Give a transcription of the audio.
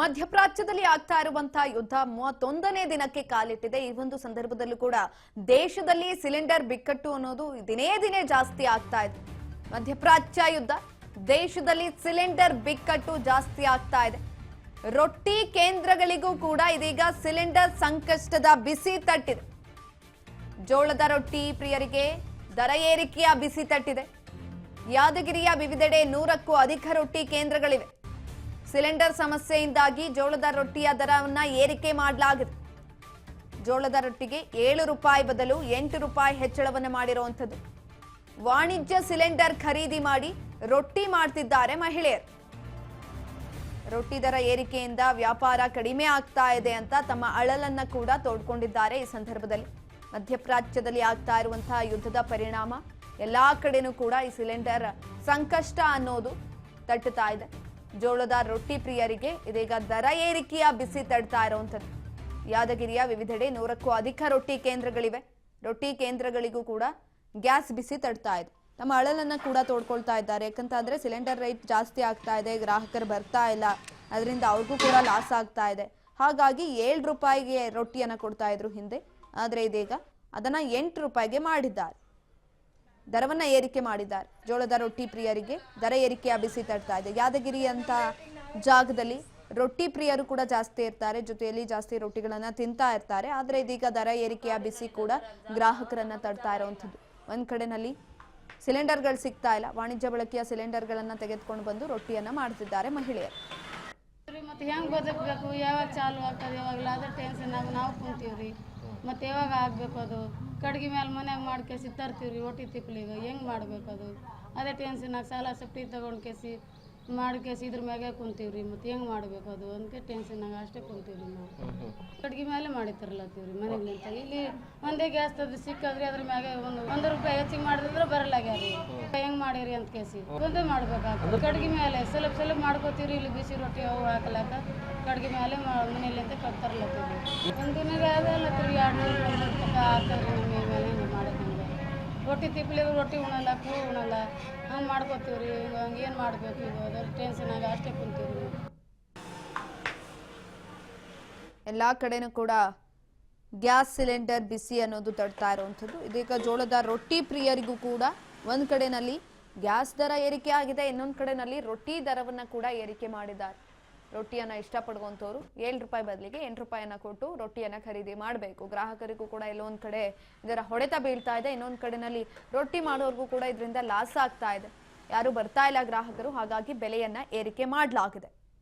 ಮಧ್ಯಪ್ರಾಚ್ಯದಲ್ಲಿ ಆಗ್ತಾ ಇರುವಂತಹ ಯುದ್ಧ 31ನೇ ದಿನಕ್ಕೆ ಕಾಲಿಟ್ಟಿದೆ. ಈ ಒಂದು ಸಂದರ್ಭದಲ್ಲೂ ಕೂಡ ದೇಶದಲ್ಲಿ ಸಿಲಿಂಡರ್ ಬಿಕ್ಕಟ್ಟು ಅನ್ನೋದು ದಿನೇ ದಿನೇ ಜಾಸ್ತಿ ಆಗ್ತಾ ಇದೆ. ಮಧ್ಯಪ್ರಾಚ್ಯ ಯುದ್ಧ, ದೇಶದಲ್ಲಿ ಸಿಲಿಂಡರ್ ಬಿಕ್ಕಟ್ಟು ಜಾಸ್ತಿ ಆಗ್ತಾ ಇದೆ. ರೊಟ್ಟಿ ಕೇಂದ್ರಗಳಿಗೂ ಕೂಡ ಇದೀಗ ಸಿಲಿಂಡರ್ ಸಂಕಷ್ಟದ ಬಿಸಿ ತಟ್ಟಿದೆ. ಜೋಳದ ರೊಟ್ಟಿ ಪ್ರಿಯರಿಗೆ ದರ ಏರಿಕೆಯ ಬಿಸಿ ತಟ್ಟಿದೆ. ಯಾದಗಿರಿಯ ವಿವಿಧೆಡೆ 100ಕ್ಕೂ ಅಧಿಕ ರೊಟ್ಟಿ ಕೇಂದ್ರಗಳಿವೆ. ಸಿಲಿಂಡರ್ ಸಮಸ್ಯೆಯಿಂದಾಗಿ ಜೋಳದ ರೊಟ್ಟಿಯ ದರವನ್ನ ಏರಿಕೆ ಮಾಡಲಾಗಿದೆ. ಜೋಳದ ರೊಟ್ಟಿಗೆ 7 ರೂಪಾಯಿ ಬದಲು 8 ರೂಪಾಯಿ ಹೆಚ್ಚಳವನ್ನು ಮಾಡಿರುವಂಥದ್ದು. ವಾಣಿಜ್ಯ ಸಿಲಿಂಡರ್ ಖರೀದಿ ಮಾಡಿ ರೊಟ್ಟಿ ಮಾಡ್ತಿದ್ದಾರೆ ಮಹಿಳೆಯರು. ರೊಟ್ಟಿ ದರ ಏರಿಕೆಯಿಂದ ವ್ಯಾಪಾರ ಕಡಿಮೆ ಆಗ್ತಾ ಇದೆ ಅಂತ ತಮ್ಮ ಅಳಲನ್ನ ಕೂಡ ತೋಡ್ಕೊಂಡಿದ್ದಾರೆ. ಈ ಸಂದರ್ಭದಲ್ಲಿ ಮಧ್ಯಪ್ರಾಚ್ಯದಲ್ಲಿ ಆಗ್ತಾ ಇರುವಂತಹ ಯುದ್ಧದ ಪರಿಣಾಮ ಎಲ್ಲಾ ಕಡೆನೂ ಕೂಡ ಈ ಸಿಲಿಂಡರ್ ಸಂಕಷ್ಟ ಅನ್ನೋದು ತಟ್ಟುತ್ತಾ ಇದೆ. ಜೋಳದ ರೊಟ್ಟಿ ಪ್ರಿಯರಿಗೆ ಇದೀಗ ದರ ಏರಿಕೆಯ ಬಿಸಿ ತಡ್ತಾ ಇರುವಂಥದ್ದು. ಯಾದಗಿರಿಯ ವಿವಿಧೆಡೆ 100ಕ್ಕೂ ಅಧಿಕ ರೊಟ್ಟಿ ಕೇಂದ್ರಗಳಿವೆ. ರೊಟ್ಟಿ ಕೇಂದ್ರಗಳಿಗೂ ಕೂಡ ಗ್ಯಾಸ್ ಬಿಸಿ ತಡ್ತಾ ಇದೆ. ತಮ್ಮ ಅಳಲನ್ನ ಕೂಡ ತೋಡ್ಕೊಳ್ತಾ ಇದ್ದಾರೆ. ಯಾಕಂತಂದ್ರೆ ಸಿಲಿಂಡರ್ ರೇಟ್ ಜಾಸ್ತಿ ಆಗ್ತಾ ಇದೆ, ಗ್ರಾಹಕರು ಬರ್ತಾ ಇಲ್ಲ, ಅದರಿಂದ ಅವ್ರಿಗೂ ಕೂಡ ಲಾಸ್ ಆಗ್ತಾ ಇದೆ. ಹಾಗಾಗಿ 7 ರೂಪಾಯಿಗೆ ರೊಟ್ಟಿಯನ್ನ ಕೊಡ್ತಾ ಇದ್ರು ಹಿಂದೆ, ಆದ್ರೆ ಇದೀಗ ಅದನ್ನ 8 ರೂಪಾಯಿಗೆ ಮಾಡಿದ್ದಾರೆ. ದರವನ್ನ ಏರಿಕೆ ಮಾಡಿದ್ದಾರೆ. ಜೋಳದ ರೊಟ್ಟಿ ಪ್ರಿಯರಿಗೆ ದರ ಏರಿಕೆಯ ಬಿಸಿ ತಡ್ತಾ ಇದೆ. ಯಾದಗಿರಿ ಅಂತ ಜಾಗದಲ್ಲಿ ರೊಟ್ಟಿ ಪ್ರಿಯರು ಕೂಡ ಜಾಸ್ತಿ ಇರ್ತಾರೆ, ಜೊತೆಯಲ್ಲಿ ಜಾಸ್ತಿ ರೊಟ್ಟಿಗಳನ್ನ ತಿಂತಾ ಇರ್ತಾರೆ. ಆದ್ರೆ ಇದೀಗ ದರ ಏರಿಕೆಯ ಬಿಸಿ ಕೂಡ ಗ್ರಾಹಕರನ್ನ ತಡ್ತಾ ಇರುವಂಥದ್ದು. ಒಂದ್ ಕಡೆನಲ್ಲಿ ಸಿಲಿಂಡರ್ಗಳು ಸಿಗ್ತಾ ಇಲ್ಲ, ವಾಣಿಜ್ಯ ಬಳಕೆಯ ಸಿಲಿಂಡರ್ಗಳನ್ನ ತೆಗೆದುಕೊಂಡು ಬಂದು ರೊಟ್ಟಿಯನ್ನ ಮಾಡ್ತಿದ್ದಾರೆ ಮಹಿಳೆಯರು. ಮತ್ತೆ ಹೆಂಗ್ ಬದುಕಬೇಕು, ಯಾವಾಗ ಚಾಲು ಆಗ್ತದೆ, ಯಾವಾಗಲ ಅದೇ ಟೆನ್ಷನ್ ಆಗಿ ನಾವು ಕುಂತೀವ್ರಿ. ಮತ್ತೆ ಯಾವಾಗ ಆಗ್ಬೇಕು, ಅದು ಕಡ್ಗೆ ಮೇಲೆ ಮನ್ಯಾಗ ಮಾಡ್ಕೇಸಿ ತರ್ತೀವ್ರಿ. ಒಟ್ಟಿ ತಿಪ್ಪಲಿಗೆ ಹೆಂಗೆ ಮಾಡ್ಬೇಕು, ಅದು ಅದೇ ಟೆನ್ಷನ್ ಆಗಿ ಸಾಲ ಸಪ್ಟಿ ತಗೊಂಡು ಕೇಸಿ ಮಾಡ್ಕೇಸಿ ಇದ್ರ ಮ್ಯಾಗೆ ಕುಂತೀವ್ರಿ. ಮತ್ತೆ ಹೆಂಗೆ ಮಾಡ್ಬೇಕು ಅದು ಅಂತ ಟೆನ್ಷನ್ ಆಗಿ ಅಷ್ಟೇ ಕುಂತೀವ್ರಿ. ನಾವು ಕಡ್ಗೆ ಮೇಲೆ ಮಾಡಿತಿರ್ಲತ್ತೀವ್ರಿ ಮನೆಗಳಿಂದ. ಇಲ್ಲಿ ಒಂದೇ ಗ್ಯಾಸ್ ತದ್ದು ಸಿಕ್ಕಾದ್ರಿ ಅದ್ರ ಮ್ಯಾಗೆ ಒಂದು ರೂಪಾಯಿ ಹೆಚ್ಚಿಗೆ ಮಾಡಿದ್ರೆ ಬರಲಾಗ್ಯಾರಿ. ಹೆಂಗೆ ಮಾಡಿರಿ ಅಂತ ಕೇಸಿ ಒಂದೇ ಮಾಡ್ಬೇಕಾಗ್ತದೆ. ಕಡ್ಗೆ ಮೇಲೆ ಸ್ವಲ್ಪ ಮಾಡ್ಕೋತೀವ್ರಿ. ಇಲ್ಲಿ ಬಿಸಿ ರೊಟ್ಟಿ ಅವು ಹಾಕಲಾಕ ಕಡ್ಗೆ ಮೇಲೆ ಮನೆಯಲ್ಲಿಂದ ತರ್ಲತ್ತೀವ್ರಿ. ಒಂದಿನಾಗ ಅದಲ್ಲತ್ತೀವಿ 200 ರೂಪಾಯಿ ಹಾಕ್ತಾವ್ರಿ ನಮ್ಮ ಮೇಲೆ ಮಾಡೋದು. ರೊಟ್ಟಿ ತಿಪ್ಪಲಿಗೆ ರೊಟ್ಟಿ ಉಣಲ್ಲ, ಕೂಳು ಉಣಲ್ಲ, ಹಂಗೆ ಮಾಡ್ಕೋತೀವ್ರಿ. ಹಂಗೆ ಏನು ಮಾಡಬೇಕು, ಈಗ ಅದ್ರ ಟೆನ್ಷನ್ ಆಗಿ ಅಷ್ಟೇ ಕುಂತೀವ್ರಿ. ಎಲ್ಲಾ ಕಡೆನೂ ಕೂಡ ಗ್ಯಾಸ್ ಸಿಲಿಂಡರ್ ಬಿಸಿ ಅನ್ನೋದು ತಡ್ತಾ ಇರುವಂಥದ್ದು. ಇದೀಗ ಜೋಳದ ರೊಟ್ಟಿ ಪ್ರಿಯರಿಗೂ ಕೂಡ ಒಂದ್ ಕಡೆನಲ್ಲಿ ಗ್ಯಾಸ್ ದರ ಏರಿಕೆ ಆಗಿದೆ, ಇನ್ನೊಂದ್ ಕಡೆನಲ್ಲಿ ರೊಟ್ಟಿ ದರವನ್ನ ಕೂಡ ಏರಿಕೆ ಮಾಡಿದ್ದಾರೆ. ರೊಟ್ಟಿಯನ್ನ ಇಷ್ಟಪಡುವಂಥವ್ರು 7 ರೂಪಾಯಿ ಬದಲಿಗೆ 8 ರೂಪಾಯಿಯನ್ನ ಕೊಟ್ಟು ರೊಟ್ಟಿಯನ್ನ ಖರೀದಿ ಮಾಡಬೇಕು. ಗ್ರಾಹಕರಿಗೂ ಕೂಡ ಎಲ್ಲೊಂದ್ ಕಡೆ ಇದರ ಹೊಡೆತ ಬೀಳ್ತಾ ಇದೆ, ಇನ್ನೊಂದ್ ಕಡೆನಲ್ಲಿ ರೊಟ್ಟಿ ಮಾಡೋರ್ಗೂ ಕೂಡ ಇದರಿಂದ ಲಾಸ್ ಆಗ್ತಾ ಇದೆ. ಯಾರು ಬರ್ತಾ ಇಲ್ಲ ಗ್ರಾಹಕರು, ಹಾಗಾಗಿ ಬೆಲೆಯನ್ನ ಏರಿಕೆ ಮಾಡಲಾಗಿದೆ.